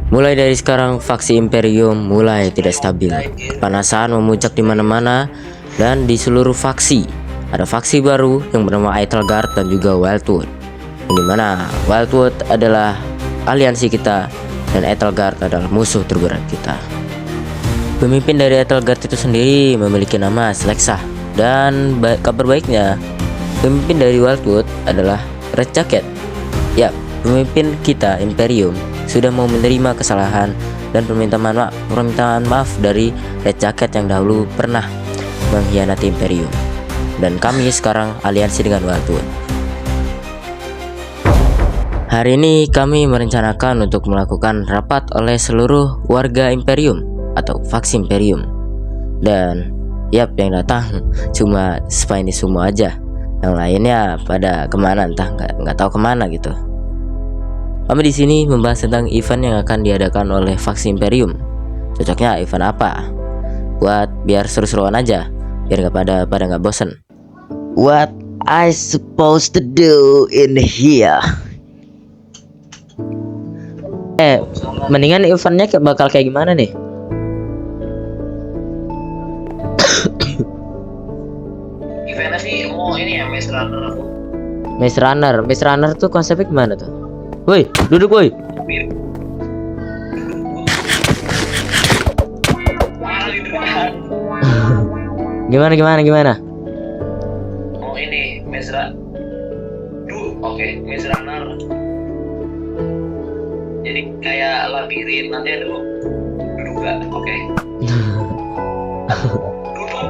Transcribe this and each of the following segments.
Mulai dari sekarang faksi Imperium mulai tidak stabil. Kepanasan memuncak di mana-mana dan di seluruh faksi. Ada faksi baru yang bernama Etelgard dan juga Wildwood. Di mana Wildwood adalah aliansi kita dan Etelgard adalah musuh terberat kita. Pemimpin dari Etelgard itu sendiri memiliki nama Slexa, dan kabar baiknya pemimpin dari Wildwood adalah Red Jacket. Ya, pemimpin kita Imperium sudah mau menerima kesalahan dan permintaan maaf dari Red Jacket yang dahulu pernah mengkhianati Imperium. Dan kami sekarang aliansi dengan Wildwood. Hari ini kami merencanakan untuk melakukan rapat oleh seluruh warga Imperium atau faksi Imperium. Dan yap, yang datang cuma Spiny Sumo aja. Yang lainnya pada kemana, entah nggak tahu kemana gitu. Kami di sini membahas tentang event yang akan diadakan oleh faksi Imperium. Cocoknya event apa? Buat biar seru-seruan aja, biar pada nggak bosen. What I supposed to do in here? Mendingan eventnya bakal kayak gimana nih? Eventnya sih mau ini ya, Maze Runner. Maze Runner tuh konsepnya gimana tuh? Woi, duduk woi. Gimana? Oh ini Maze Runner. Oke, Maze Runner. Jadi kayak labirin, nanti ada duduk gak? Oke. Duduk.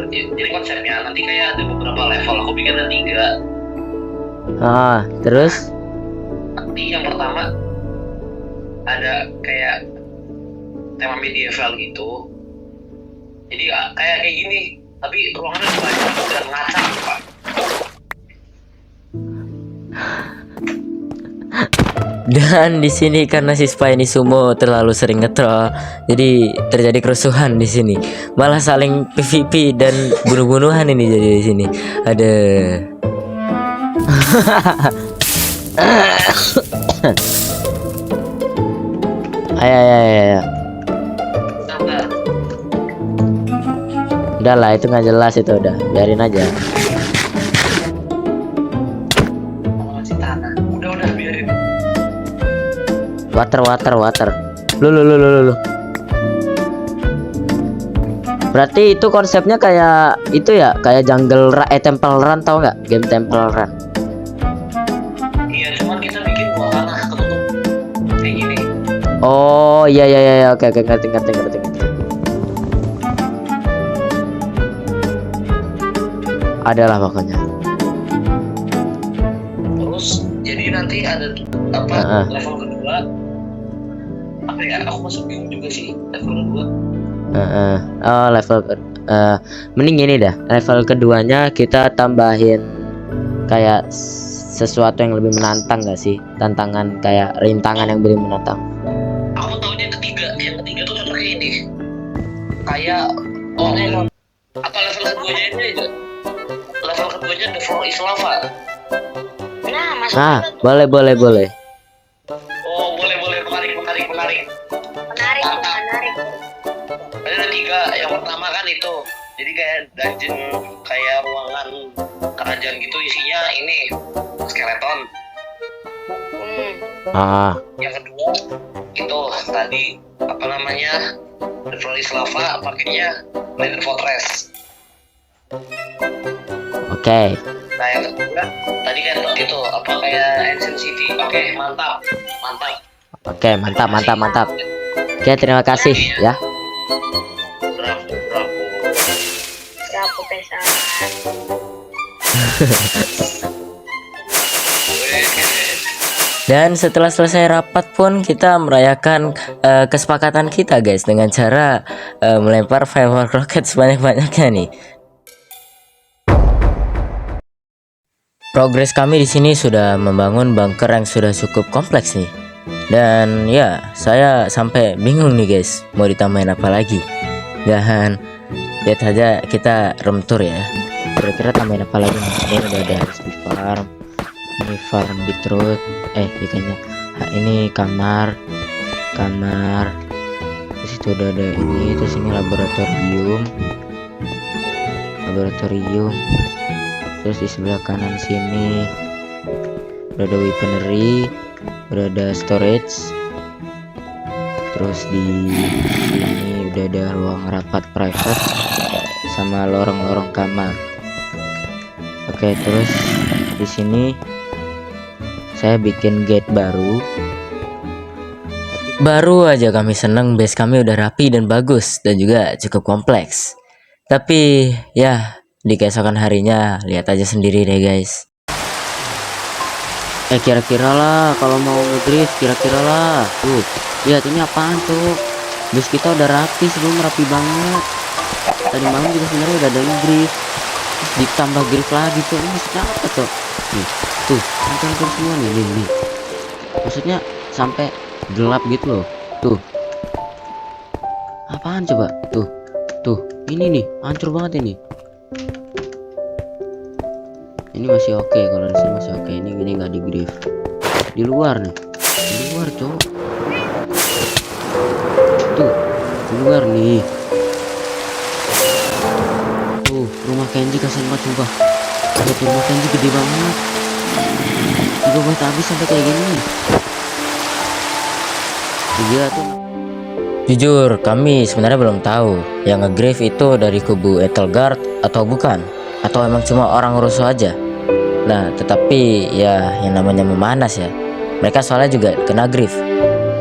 Jadi konsepnya nanti kayak ada beberapa level, aku bikin ada 3. Terus? Nanti yang pertama ada kayak tema medieval gitu. Jadi kayak gini, tapi ruangannya banyak dan ngacak, Pak. Dan di sini karena si Spiny Sumo terlalu sering ngetroll, jadi terjadi kerusuhan di sini. Malah saling PVP dan bunuh-bunuhan ini jadi di sini. Ada. Ayo. Udah lah, itu nggak jelas itu, udah biarin aja. Udah biarin. Water. Lu. Berarti itu konsepnya kayak itu ya, kayak Temple Run, tau nggak? Game Temple Run. Iya, cuman kita bikin dua tanah ketutup kayak gini. Oh iya, oke, ngerti. Adalah pokoknya. Terus jadi nanti ada level kedua. Apa ya? Aku masih bingung juga sih level kedua. Mending ini dah. Level keduanya kita tambahin kayak sesuatu yang lebih menantang gak sih? Tantangan kayak rintangan yang lebih menantang. Aku tahunya yang ketiga tuh cocoknya ini. Kayak apa level keduanya ini aja? Level keduanya The Floor is Lava. Nah, masuk. Boleh. Oh, boleh. Menarik. Ada 3. Yang pertama kan itu. Jadi kayak dungeon, kayak ruangan kerajaan gitu, isinya ini skeleton. Yang kedua itu tadi apa namanya, The Floor is Lava, pakainya Nether Fortress. Oke. Nah yang ketiga tadi kan itu apa kayak Ancient City. Oke, mantap. Oke, mantap. Oke, terima kasih ya. Bravo pesan. Dan setelah selesai rapat pun kita merayakan kesepakatan kita guys dengan cara melempar firework rocket sebanyak-banyaknya nih. Progres kami di sini sudah membangun bunker yang sudah cukup kompleks nih. Dan ya, saya sampai bingung nih guys, mau ditambahin apa lagi. Dan lihat aja kita room tour ya. Kira-kira tambahin apa lagi nih? Ini udah ada recipe farm, ini farm beetroot, ikannya. Ini kamar. Terus itu udah ada ini, terus ini laboratorium. Terus di sebelah kanan sini udah ada weaponry, udah ada storage. Terus di sini udah ada ruang rapat private sama lorong-lorong kamar. Oke, terus di sini saya bikin gate baru. Baru aja kami seneng, base kami udah rapi dan bagus dan juga cukup kompleks. Tapi ya di keesokan harinya lihat aja sendiri deh guys. Kira-kira lah kalau mau ngedrift, kira-kira lah. Tuh, lihat ini apaan tuh? Base kita udah rapi, sebelum rapi banget. Tadi malam juga sebenarnya udah ada ngedrift. Terus ditambah drift lagi tuh. Ini maksudnya apa tuh? Nih, tuh, hancur semua nih. Maksudnya sampai gelap gitu loh. Tuh. Apaan coba? Tuh. Ini nih, hancur banget ini. Ini masih oke, kalau di sini masih oke. Ini nggak di drift. Di luar nih. Di luar, cowok. Tuh, di luar nih. Tuh, rumah Kenji kasihan banget sumpah. Tuh, rumah Kenji gede banget. Juga buat habis sampai kayak gini. Iya tuh. Jujur, kami sebenarnya belum tahu yang nge-grave itu dari kubu Etelgard atau bukan, atau emang cuma orang rusuh aja. Nah, tetapi ya yang namanya memanas ya. Mereka soalnya juga kena grief.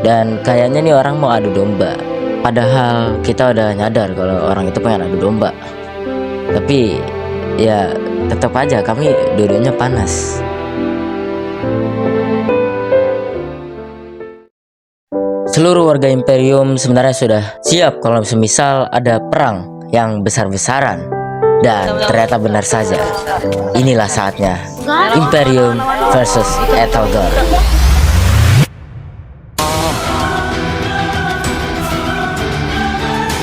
Dan kayaknya nih orang mau adu domba. Padahal kita udah nyadar kalau orang itu pengen adu domba. Tapi ya tetap aja kami dua-duanya panas. Seluruh warga Imperium sebenarnya sudah siap kalau semisal ada perang yang besar-besaran. Dan ternyata benar saja, inilah saatnya Imperium versus Etelgard.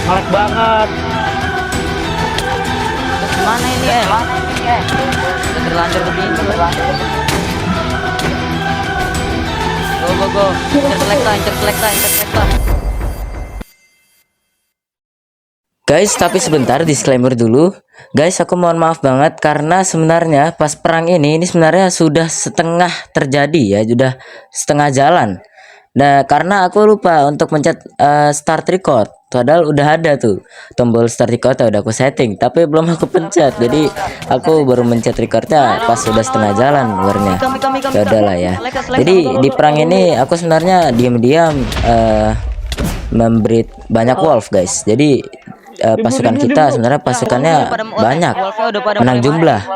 Malek banget. Mana ini terlanjur begini. Go. Interselect lah. Guys, tapi sebentar disclaimer dulu. Guys, aku mohon maaf banget karena sebenarnya pas perang ini sebenarnya sudah setengah terjadi ya, sudah setengah jalan. Nah, karena aku lupa untuk mencet start record. Padahal udah ada tuh tombol start record, udah aku setting, tapi belum aku pencet. Jadi aku baru mencet recordnya pas sudah setengah jalan warnya. Ya udahlah ya. Jadi di perang ini aku sebenarnya diam-diam memberi banyak wolf guys. Jadi pasukan kita sebenarnya pasukannya banyak, menang jumlah.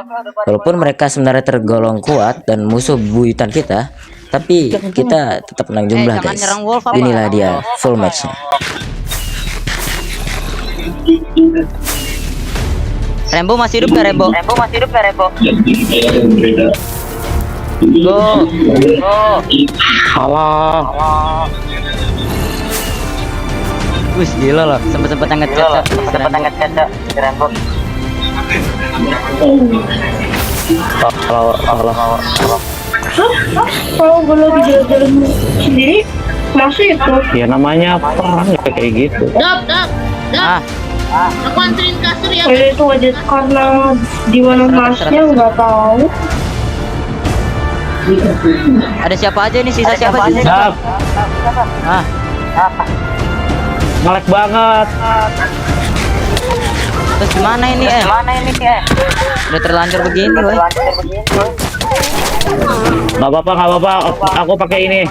Walaupun mereka sebenarnya tergolong kuat dan musuh buyutan kita, tapi kita tetap menang jumlah guys. Inilah dia full matchnya. Rembo masih hidup gak Rembo? Go. Alah. Wih gila loh, sempet ngechat Rembo. Kalau gue lagi jalan-jalan sendiri masih itu. Ya namanya perang ya kayak gitu. Dap. Aku anterin kasur ya. Itu aja karena di mana masnya nggak tahu. Ada siapa aja nih, sisa siapa sih? Dap. Malek banget. Terus gimana ini Udah terlanjur begini woy. Gak apa-apa. Aku pakai ini.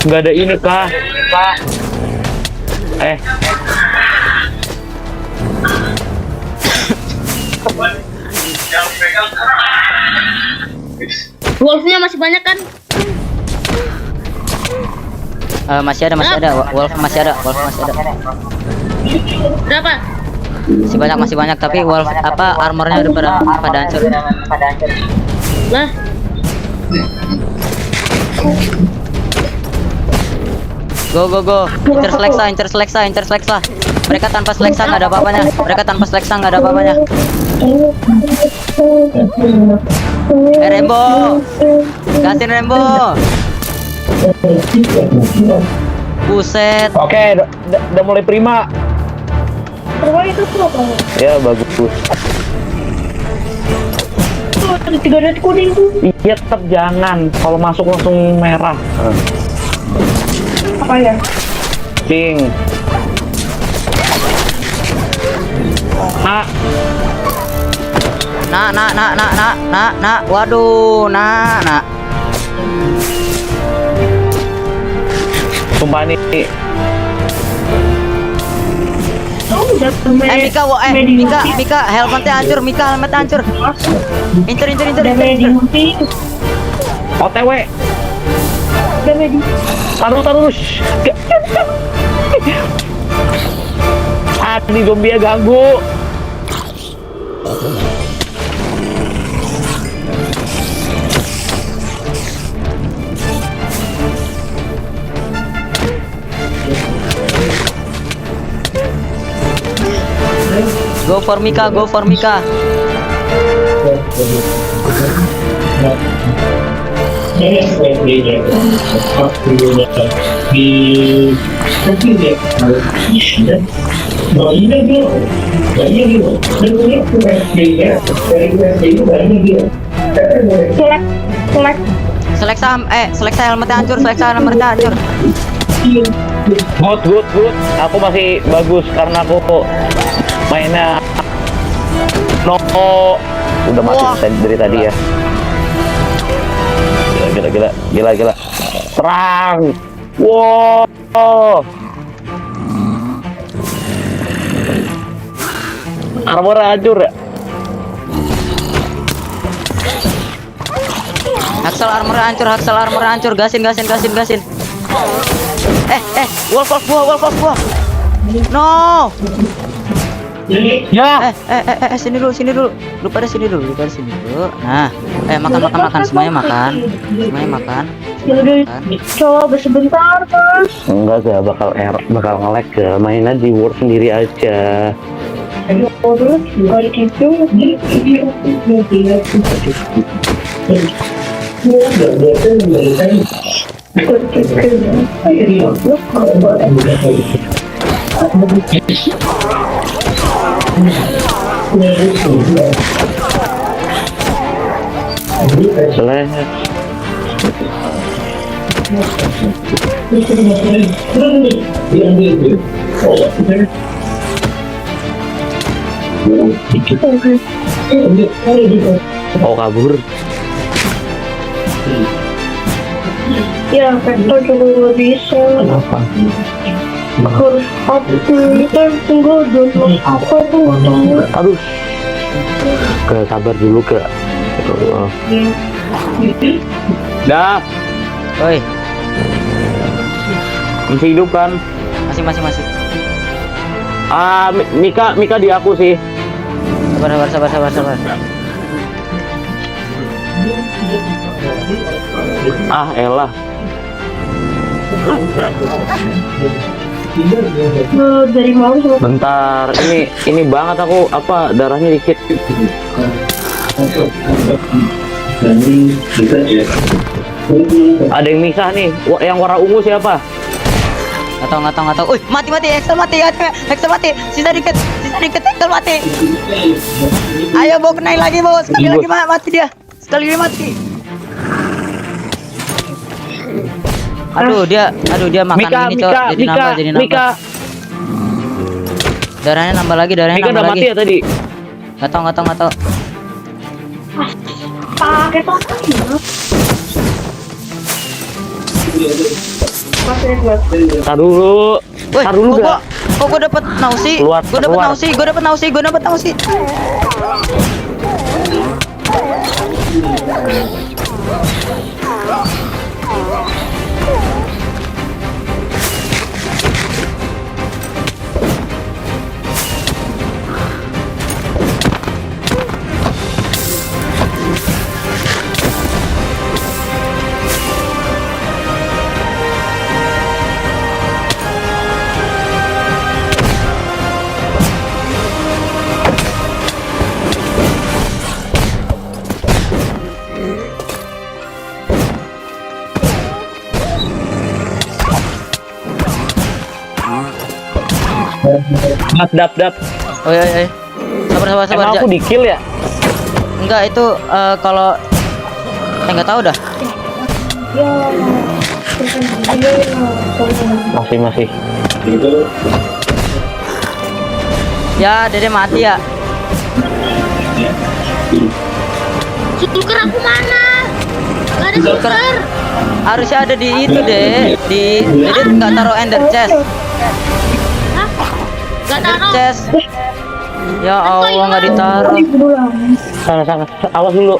Gak ada ini kah? Wolfnya masih banyak kan? Masih ada. Wolf masih ada. Berapa? Masih banyak tapi wolf armornya udah pada hancur. Lah. Go. Interselect lah. Mereka tanpa seleksa nggak ada apa-apanya. Mereka tanpa seleksa nggak ada apa-apanya. Rembo, gasin Rembo. Buset. Oke, udah mulai prima. Itu tuh apa? Ya bagus. Tuh ada 3 red kuning tuh. Iya tetap jangan. Kalau masuk langsung merah. Apa ya? Pink. Nak. Waduh, nak. Sumpah nih. Mika, helmetnya hancur, Incer. OTW. Taruh. Adi zombie ganggu. Go for Mika. Seleksa helmetnya hancur. Good. Aku masih bagus karena aku mainnya udah mati dari tadi ya. Gila. Terang. Wow. Armor hancur ya. Haksal armor hancur. Gasin. Wolf gua. No. Ya. Sini dulu. Lu pada sini dulu. Nah, makan. Semuanya makan. Ya udah, coba sebentar kan. Enggak sih, bakal nge-lag ke mainnya di Word sendiri aja. Oh kabur. Ya, vektor juga nggak bisa. Kenapa? Harus tunggu dulu. Apa tuh? Aduh. Sabar dulu ke. Dah. Oi, Masih hidup kan? masih. Mika di aku sih. Sabar. Elah. Dari mau sama Bentar, ini banget aku darahnya dikit. Ada yang misah nih. Yang warna ungu siapa? Nggak tahu. Mati. Excel mati. Sisa dikit. Excel mati. Ayo bawa kenain lagi, bawa. Sekali lagi mati dia. Mati. Aduh dia makan Mika, ini, Cok. Jadi nambah. Mika. Darahnya nambah lagi. Mika udah mati ya tadi? Nggak tahu. pakai token ya. Tar dulu. Woi, Tar dulu dah. kok gue dapet nausi? Keluar, Gue dapet keluar. nausi. Dap. Oi. Sabar. Emang Ja. aku di kill ya? Enggak itu kalau enggak tahu dah. Masih. Ya, Dede mati ya. Sulker aku mana? Gak ada sulker. Harusnya ada di itu deh. Di Dede enggak taruh ender chest. Hah? Gak Ender taruh. chest. Ya Allah enggak ditaruh. Sana. Awas dulu.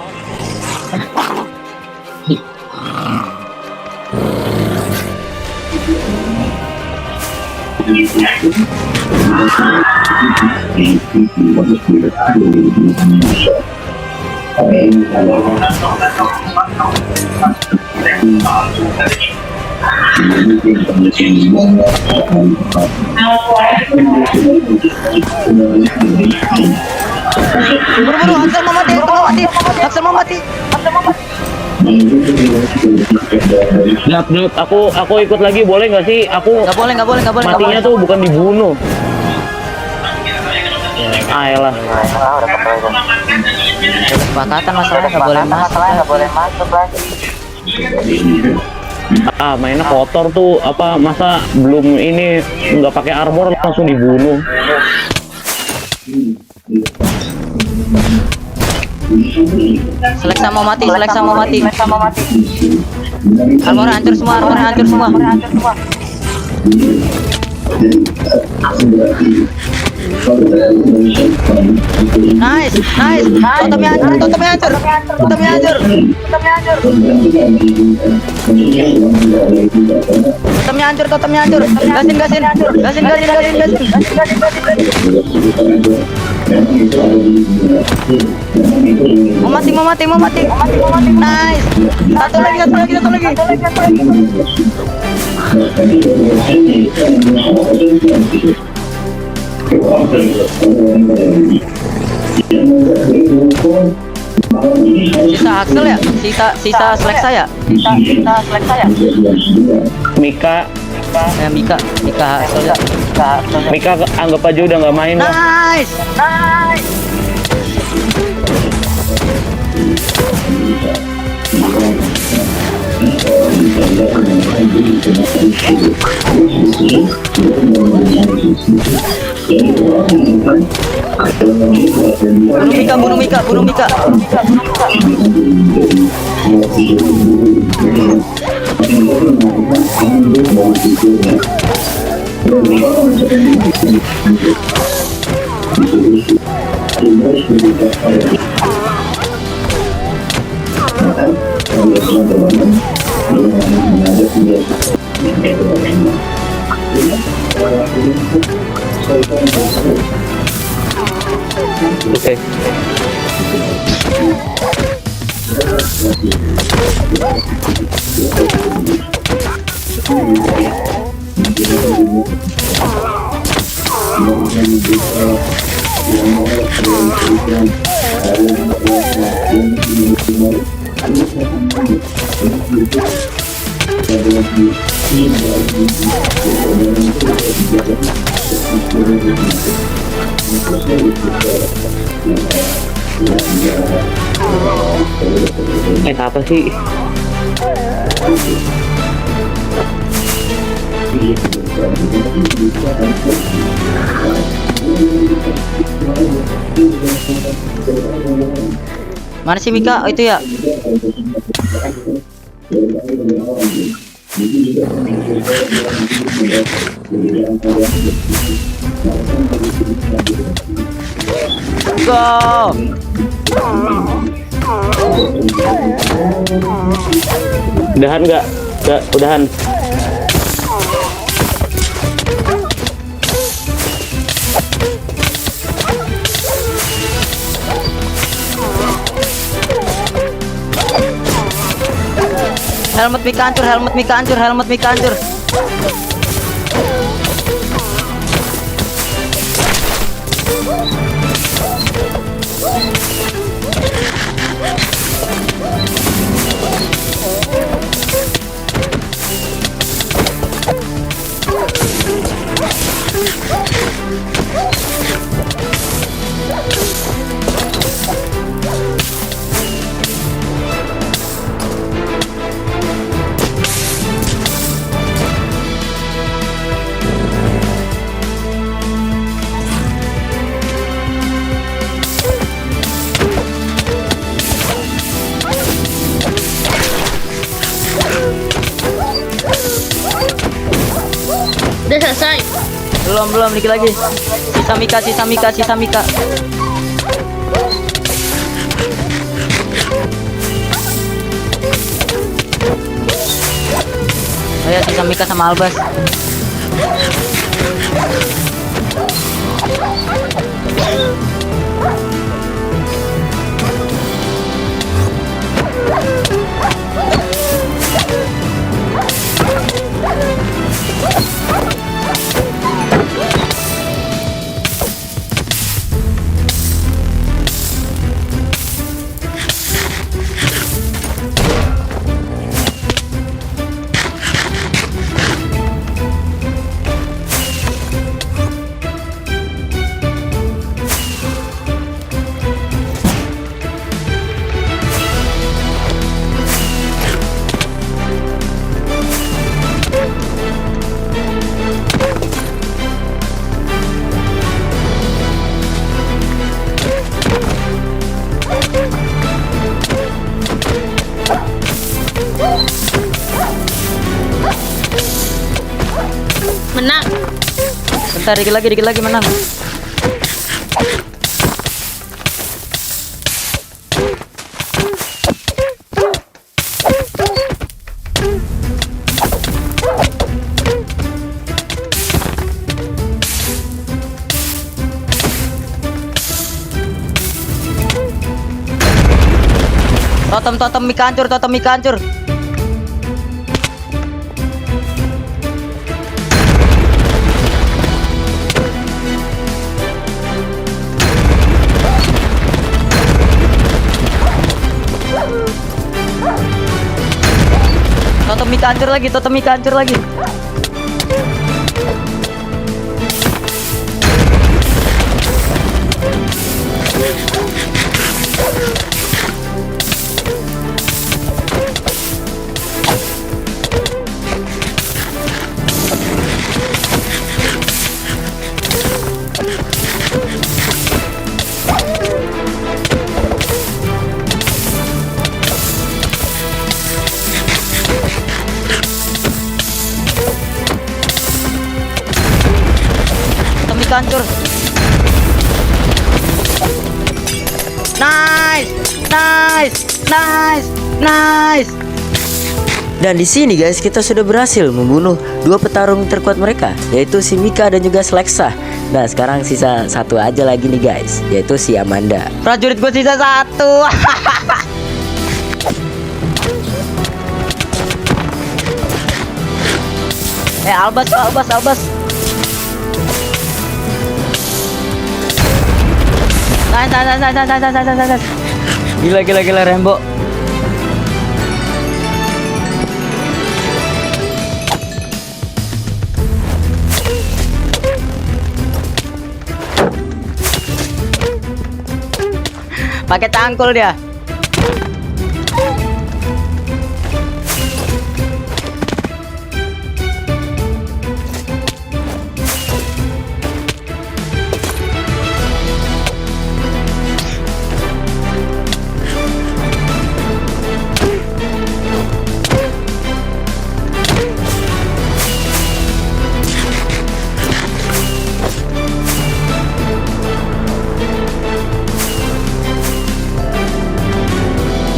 Buru, Axel mau mati. Dap. Aku ikut lagi boleh nggak sih? Aku Enggak boleh. matinya tuh bukan dibunuh. Ayolah. Kesepakatan masalahnya enggak boleh masuk. Mainnya kotor tuh. Apa masa belum ini nggak pakai armor langsung dibunuh? Selek sama mati. Armor hancur semua. Nice. Totemnya hancur. Totemnya hancur. Gasin. Mau mati. Nice. Satu lagi. Sisa Axel ya? Sisa Selek saya. Mika Axel ya. Mika anggap aja udah nggak main lah. Nice. Bunuh Mika. Oke. Apa sih? Mana sih Mika? Oh itu ya. Go. Udahan nggak? Udahan. Helmet Mika hancur. Belum dikit lagi. Sisa Mika. Oh ya, sisa Mika sama Albas. Menang. Bentar, dikit lagi menang. Totem Mika hancur. Totem Mika hancur lagi. Hancur. Nice. Dan di sini guys, kita sudah berhasil membunuh dua petarung terkuat mereka, yaitu si Mika dan juga Slexa. Nah, sekarang sisa satu aja lagi nih guys, yaitu si Amanda. Prajurit gue sisa 1. Albas. Nice. Gila Rembo. Pakai cangkul dia.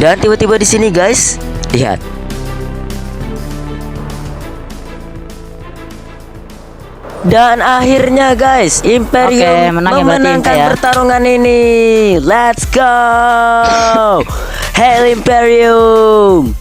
Dan tiba-tiba di sini guys, lihat. Dan akhirnya guys, Imperium memenangkan pertarungan ini. Let's go. Hail Imperium.